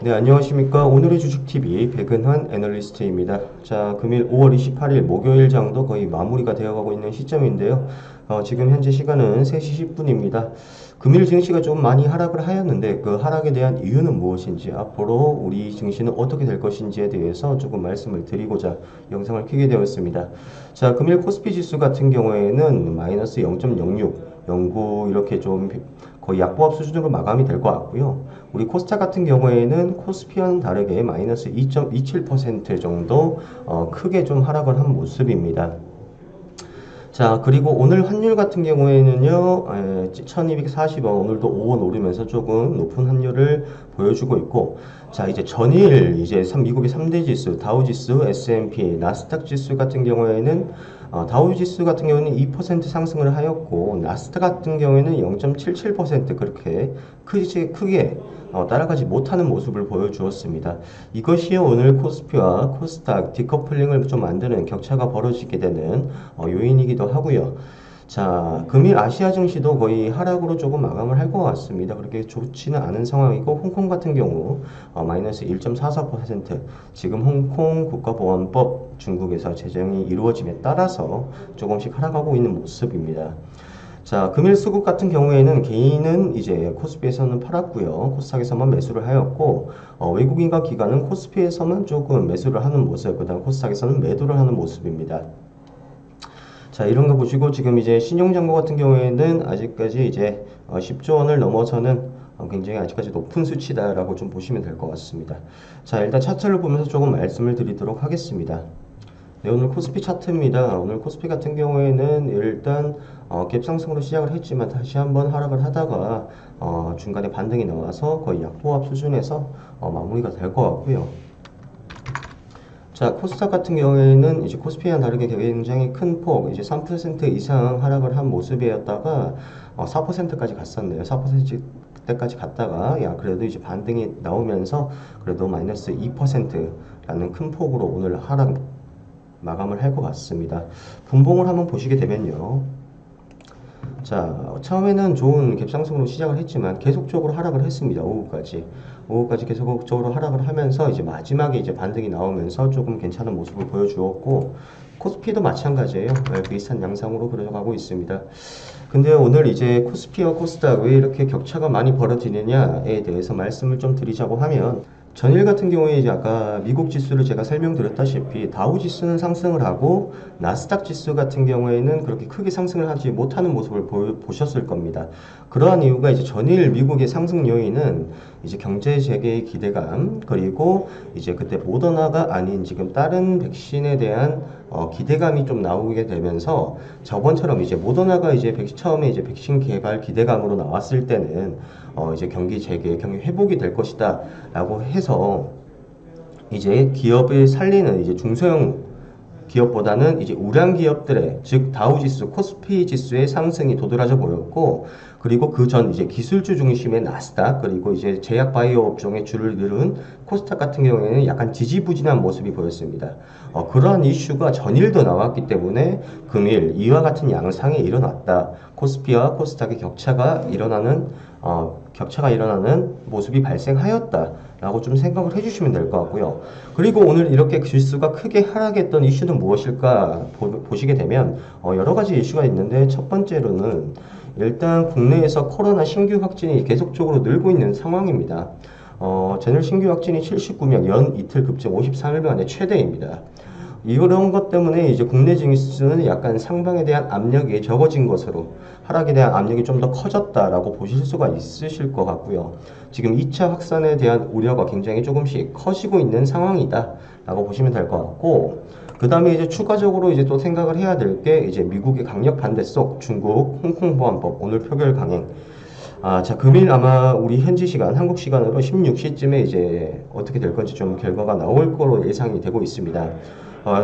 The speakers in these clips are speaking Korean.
네, 안녕하십니까. 오늘의 주식TV 백은환 애널리스트입니다. 자, 금일 5월 28일 목요일 장도 거의 마무리가 되어가고 있는 시점인데요. 지금 현재 시간은 3시 10분입니다. 금일 증시가 좀 많이 하락을 하였는데 그 하락에 대한 이유는 무엇인지 앞으로 우리 증시는 어떻게 될 것인지에 대해서 조금 말씀을 드리고자 영상을 켜게 되었습니다. 자, 금일 코스피 지수 같은 경우에는 마이너스 0.06, 09 이렇게 좀 거의 약보합 수준으로 마감이 될 것 같고요. 우리 코스닥 같은 경우에는 코스피와는 다르게 마이너스 2.27% 정도 크게 좀 하락을 한 모습입니다. 자, 그리고 오늘 환율 같은 경우에는요, 1240원, 오늘도 5원 오르면서 조금 높은 환율을 보여주고 있고, 자, 이제 전일, 미국의 3대 지수, 다우지수, S&P, 나스닥 지수 같은 경우에는, 다우 지수 같은 경우는 2% 상승을 하였고, 나스닥 같은 경우에는 0.77% 그렇게 크게 따라가지 못하는 모습을 보여주었습니다. 이것이 오늘 코스피와 코스닥 디커플링을 좀 만드는 격차가 벌어지게 되는 요인이기도 하고요. 자, 금일 아시아 증시도 거의 하락으로 조금 마감을 할 것 같습니다. 그렇게 좋지는 않은 상황이고, 홍콩 같은 경우 마이너스 1.44%, 지금 홍콩 국가보안법 중국에서 제정이 이루어짐에 따라서 조금씩 하락하고 있는 모습입니다. 자, 금일 수급 같은 경우에는 개인은 이제 코스피에서는 팔았고요. 코스닥에서만 매수를 하였고, 외국인과 기관은 코스피에서만 조금 매수를 하는 모습, 그 다음 코스닥에서는 매도를 하는 모습입니다. 자, 이런 거 보시고 지금 이제 신용잔고 같은 경우에는 아직까지 이제 10조 원을 넘어서는 굉장히 아직까지 높은 수치다라고 좀 보시면 될 것 같습니다. 자, 일단 차트를 보면서 조금 말씀을 드리도록 하겠습니다. 네, 오늘 코스피 차트입니다. 오늘 코스피 같은 경우에는 일단 갭 상승으로 시작을 했지만 다시 한번 하락을 하다가 중간에 반등이 나와서 거의 약보합 수준에서 마무리가 될 것 같고요. 자, 코스닥 같은 경우에는 이제 코스피와 다르게 굉장히 큰 폭, 이제 3% 이상 하락을 한 모습이었다가 4%까지 갔었네요. 4%대까지 갔다가 야 그래도 이제 반등이 나오면서 그래도 마이너스 2%라는 큰 폭으로 오늘 하락 마감을 할 것 같습니다. 분봉을 한번 보시게 되면요. 자, 처음에는 좋은 갭상승으로 시작을 했지만 계속적으로 하락을 했습니다. 오후까지 계속적으로 하락을 하면서 이제 마지막에 이제 반등이 나오면서 조금 괜찮은 모습을 보여주었고, 코스피도 마찬가지예요. 네, 비슷한 양상으로 그려가고 있습니다. 근데 오늘 이제 코스피와 코스닥 왜 이렇게 격차가 많이 벌어지느냐에 대해서 말씀을 좀 드리자고 하면, 전일 같은 경우에 이제 아까 미국 지수를 제가 설명드렸다시피 다우 지수는 상승을 하고 나스닥 지수 같은 경우에는 그렇게 크게 상승을 하지 못하는 모습을 보셨을 겁니다. 그러한 이유가 이제 전일 미국의 상승 요인은 이제 경제 재개의 기대감, 그리고 이제 그때 모더나가 아닌 지금 다른 백신에 대한 기대감이 좀 나오게 되면서, 저번처럼 이제 모더나가 이제 처음에 이제 백신 개발 기대감으로 나왔을 때는 이제 경기 재개, 경기 회복이 될 것이다 라고 해서 이제 기업을 살리는 이제 중소형 기업보다는 이제 우량 기업들의, 즉 다우지수, 코스피 지수의 상승이 도드라져 보였고, 그리고 그 전 이제 기술주 중심의 나스닥, 그리고 이제 제약 바이오 업종의 줄을 이룬 코스닥 같은 경우에는 약간 지지부진한 모습이 보였습니다. 그러한 이슈가 전일도 나왔기 때문에 금일 이와 같은 양상이 일어났다. 코스피와 코스닥의 격차가 일어나는 모습이 발생하였다 라고 좀 생각을 해주시면 될 것 같고요. 그리고 오늘 이렇게 지수가 크게 하락했던 이슈는 무엇일까 보시게 되면 여러 가지 이슈가 있는데, 첫 번째로는 일단 국내에서 코로나 신규 확진이 계속적으로 늘고 있는 상황입니다. 전일 신규 확진이 79명, 연 이틀 급증 53일 만에 최대입니다. 이런 것 때문에 이제 국내 증시는 약간 상방에 대한 압력이 적어진 것으로, 하락에 대한 압력이 좀 더 커졌다라고 보실 수가 있으실 것 같고요. 지금 2차 확산에 대한 우려가 굉장히 조금씩 커지고 있는 상황이다 라고 보시면 될 것 같고, 그 다음에 이제 추가적으로 이제 또 생각을 해야 될 게 이제 미국의 강력 반대 속 중국 홍콩 보안법 오늘 표결 강행. 자, 금일 아마 우리 현지 시간, 한국 시간으로 16시쯤에 이제 어떻게 될 건지 좀 결과가 나올 거로 예상이 되고 있습니다.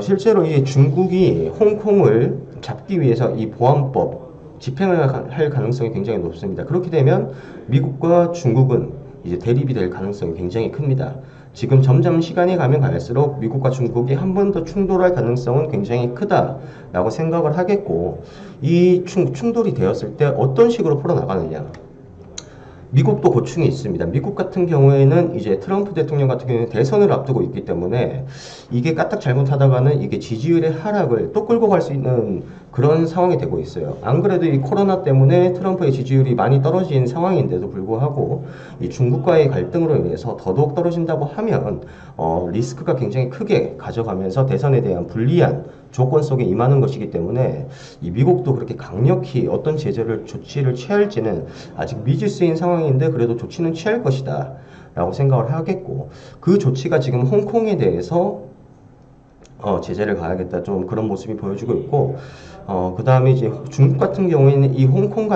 실제로 이 중국이 홍콩을 잡기 위해서 이 보안법 집행을 할 가능성이 굉장히 높습니다. 그렇게 되면 미국과 중국은 이제 대립이 될 가능성이 굉장히 큽니다. 지금 점점 시간이 가면 갈수록 미국과 중국이 한 번 더 충돌할 가능성은 굉장히 크다라고 생각을 하겠고, 이 충돌이 되었을 때 어떤 식으로 풀어나가느냐. 미국도 고충이 있습니다. 미국 같은 경우에는 이제 트럼프 대통령 같은 경우에는 대선을 앞두고 있기 때문에 이게 까딱 잘못하다가는 이게 지지율의 하락을 또 끌고 갈 수 있는 그런 상황이 되고 있어요. 안 그래도 이 코로나 때문에 트럼프의 지지율이 많이 떨어진 상황인데도 불구하고 이 중국과의 갈등으로 인해서 더더욱 떨어진다고 하면 리스크가 굉장히 크게 가져가면서 대선에 대한 불리한 조건 속에 임하는 것이기 때문에 이 미국도 그렇게 강력히 어떤 제재를 조치를 취할지는 아직 미지수인 상황인데 그래도 조치는 취할 것이다 라고 생각을 하겠고, 그 조치가 지금 홍콩에 대해서 제재를 가야겠다 좀 그런 모습이 보여주고 있고, 그 다음에 이제 중국 같은 경우에는 이 홍콩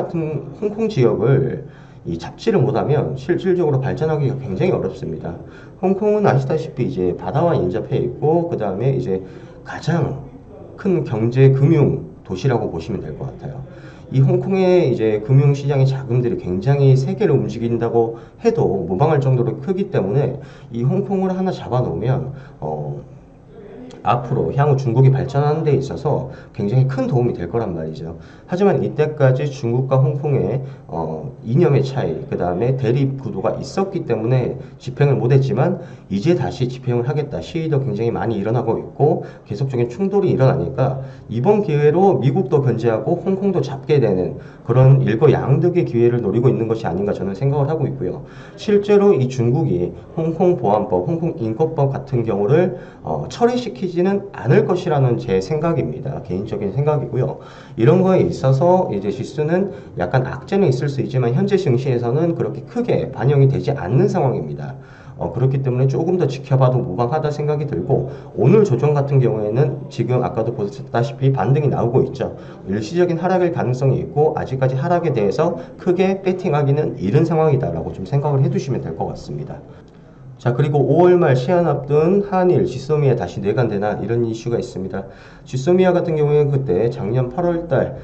지역을 이 잡지를 못하면 실질적으로 발전하기가 굉장히 어렵습니다. 홍콩은 아시다시피 이제 바다와 인접해 있고, 그 다음에 이제 가장 큰 경제 금융 도시라고 보시면 될 것 같아요. 이 홍콩의 이제 금융시장의 자금들이 굉장히 세계를 움직인다고 해도 무방할 정도로 크기 때문에 이 홍콩을 하나 잡아놓으면 앞으로 향후 중국이 발전하는 데 있어서 굉장히 큰 도움이 될 거란 말이죠. 하지만 이때까지 중국과 홍콩의 이념의 차이, 그 다음에 대립 구도가 있었기 때문에 집행을 못했지만 이제 다시 집행을 하겠다. 시위도 굉장히 많이 일어나고 있고 계속적인 충돌이 일어나니까 이번 기회로 미국도 견제하고 홍콩도 잡게 되는 그런 일거양득의 기회를 노리고 있는 것이 아닌가 저는 생각을 하고 있고요. 실제로 이 중국이 홍콩 보안법, 홍콩 인권법 같은 경우를 철회시키지는 않을 것이라는 제 생각입니다. 개인적인 생각이고요. 이런 거에 있어서 이제 지수는 약간 악재는 있을 수 있지만 현재 증시에서는 그렇게 크게 반영이 되지 않는 상황입니다. 그렇기 때문에 조금 더 지켜봐도 무방하다 생각이 들고, 오늘 조정 같은 경우에는 지금 아까도 보셨다시피 반등이 나오고 있죠. 일시적인 하락일 가능성이 있고 아직까지 하락에 대해서 크게 배팅하기는 이른 상황이다라고 좀 생각을 해두시면 될 것 같습니다. 자, 그리고 5월 말 시한 앞둔 한일 지소미아 다시 내관되나 이런 이슈가 있습니다. 지소미아 같은 경우에는 그때 작년 8월 달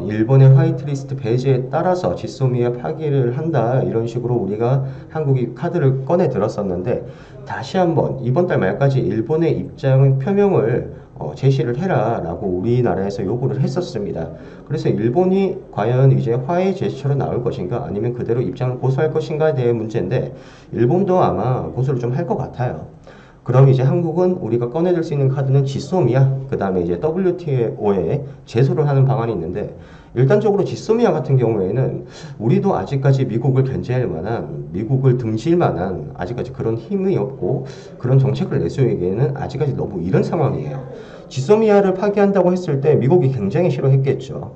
일본의 화이트리스트 배제에 따라서 지소미아 파기를 한다 이런 식으로 우리가 한국이 카드를 꺼내 들었었는데, 다시 한번 이번 달 말까지 일본의 입장 표명을 제시를 해라 라고 우리나라에서 요구를 했었습니다. 그래서 일본이 과연 이제 화해 제스처로 나올 것인가 아니면 그대로 입장을 고수할 것인가에 대한 문제인데, 일본도 아마 고수를 좀 할 것 같아요. 그럼 이제 한국은 우리가 꺼내들 수 있는 카드는 지소미아, 그 다음에 이제 WTO에 제소를 하는 방안이 있는데, 일단적으로 지소미아 같은 경우에는 우리도 아직까지 미국을 견제할 만한, 미국을 등질 만한 아직까지 그런 힘이 없고 그런 정책을 내세우기에는 아직까지 너무 이른 상황이에요. 지소미아를 파기한다고 했을 때 미국이 굉장히 싫어했겠죠.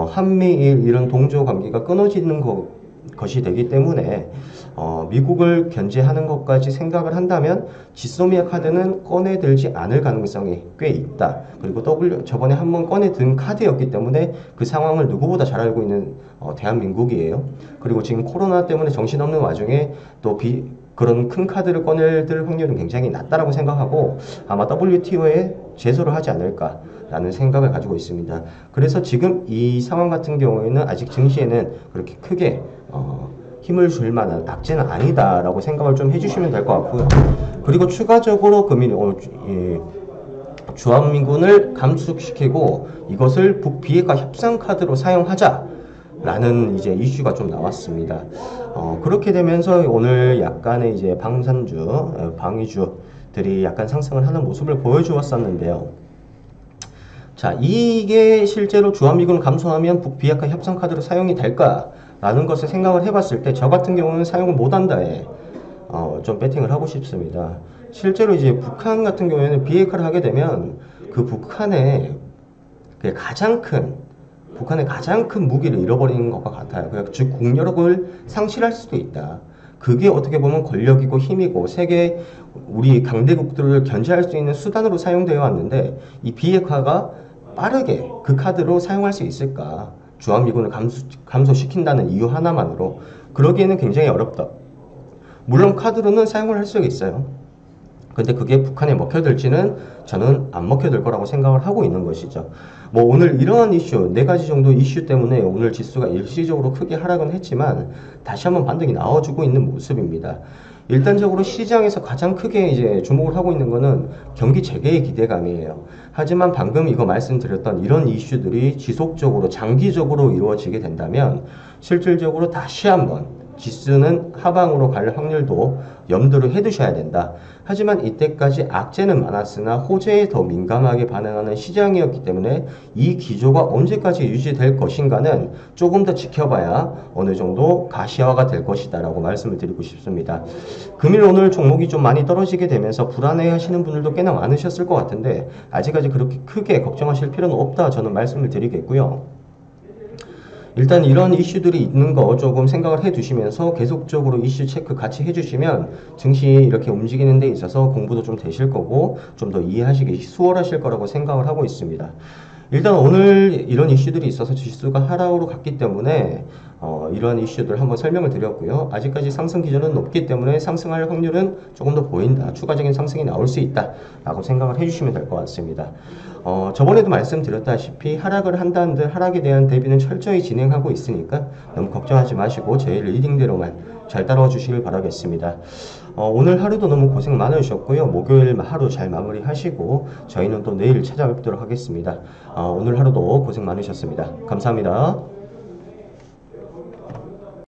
한미일 이런 동조 관계가 끊어지는 것이 되기 때문에 미국을 견제하는 것까지 생각을 한다면 지소미아 카드는 꺼내들지 않을 가능성이 꽤 있다. 그리고 저번에 한번 꺼내든 카드였기 때문에 그 상황을 누구보다 잘 알고 있는 대한민국이에요. 그리고 지금 코로나 때문에 정신없는 와중에 또 그런 큰 카드를 꺼내들 확률은 굉장히 낮다라고 생각하고 아마 WTO에 제소를 하지 않을까 라는 생각을 가지고 있습니다. 그래서 지금 이 상황 같은 경우에는 아직 증시에는 그렇게 크게 힘을 줄 만한 악재는 아니다라고 생각을 좀 해주시면 될 것 같고요. 그리고 추가적으로 주한미군을 감축시키고 이것을 북비핵화 협상 카드로 사용하자라는 이제 이슈가 좀 나왔습니다. 그렇게 되면서 오늘 약간의 이제 방위주들이 약간 상승을 하는 모습을 보여주었었는데요. 자, 이게 실제로 주한미군을 감소하면 북비핵화 협상 카드로 사용이 될까? 라는 것을 생각을 해봤을 때 저 같은 경우는 사용을 못한다에 좀 배팅을 하고 싶습니다. 실제로 이제 북한 같은 경우에는 비핵화를 하게 되면 그 북한의 가장 큰 무기를 잃어버리는 것과 같아요. 즉 국력을 상실할 수도 있다. 그게 어떻게 보면 권력이고 힘이고 세계 우리 강대국들을 견제할 수 있는 수단으로 사용되어 왔는데, 이 비핵화가 빠르게 그 카드로 사용할 수 있을까? 주한미군을 감소시킨다는 이유 하나만으로 그러기에는 굉장히 어렵다. 물론 카드로는 사용을 할 수가 있어요. 근데 그게 북한에 먹혀들지는 저는 안 먹혀들 거라고 생각을 하고 있는 것이죠. 뭐 오늘 이러한 이슈, 4가지 정도 이슈 때문에 오늘 지수가 일시적으로 크게 하락은 했지만 다시 한번 반등이 나와주고 있는 모습입니다. 일단적으로 시장에서 가장 크게 이제 주목을 하고 있는 거는 경기 재개의 기대감이에요. 하지만 방금 이거 말씀드렸던 이런 이슈들이 지속적으로 장기적으로 이루어지게 된다면 실질적으로 다시 한번 지수는 하방으로 갈 확률도 염두를 해두셔야 된다. 하지만 이때까지 악재는 많았으나 호재에 더 민감하게 반응하는 시장이었기 때문에 이 기조가 언제까지 유지될 것인가는 조금 더 지켜봐야 어느 정도 가시화가 될 것이다 라고 말씀을 드리고 싶습니다. 금일 오늘 종목이 좀 많이 떨어지게 되면서 불안해 하시는 분들도 꽤나 많으셨을 것 같은데 아직까지 그렇게 크게 걱정하실 필요는 없다 저는 말씀을 드리겠고요. 일단 이런 이슈들이 있는 거 조금 생각을 해 두시면서 계속적으로 이슈 체크 같이 해주시면 증시 이렇게 움직이는 데 있어서 공부도 좀 되실 거고 좀 더 이해하시기 수월하실 거라고 생각을 하고 있습니다. 일단 오늘 이런 이슈들이 있어서 지수가 하락으로 갔기 때문에 이런 이슈들 한번 설명을 드렸고요. 아직까지 상승 기조는 높기 때문에 상승할 확률은 조금 더 보인다. 추가적인 상승이 나올 수 있다 라고 생각을 해주시면 될 것 같습니다. 저번에도 말씀드렸다시피 하락을 한다는들 하락에 대한 대비는 철저히 진행하고 있으니까 너무 걱정하지 마시고 제 리딩대로만 잘 따라와 주시길 바라겠습니다. 오늘 하루도 너무 고생 많으셨고요. 목요일 하루 잘 마무리하시고 저희는 또 내일 찾아뵙도록 하겠습니다. 오늘 하루도 고생 많으셨습니다. 감사합니다.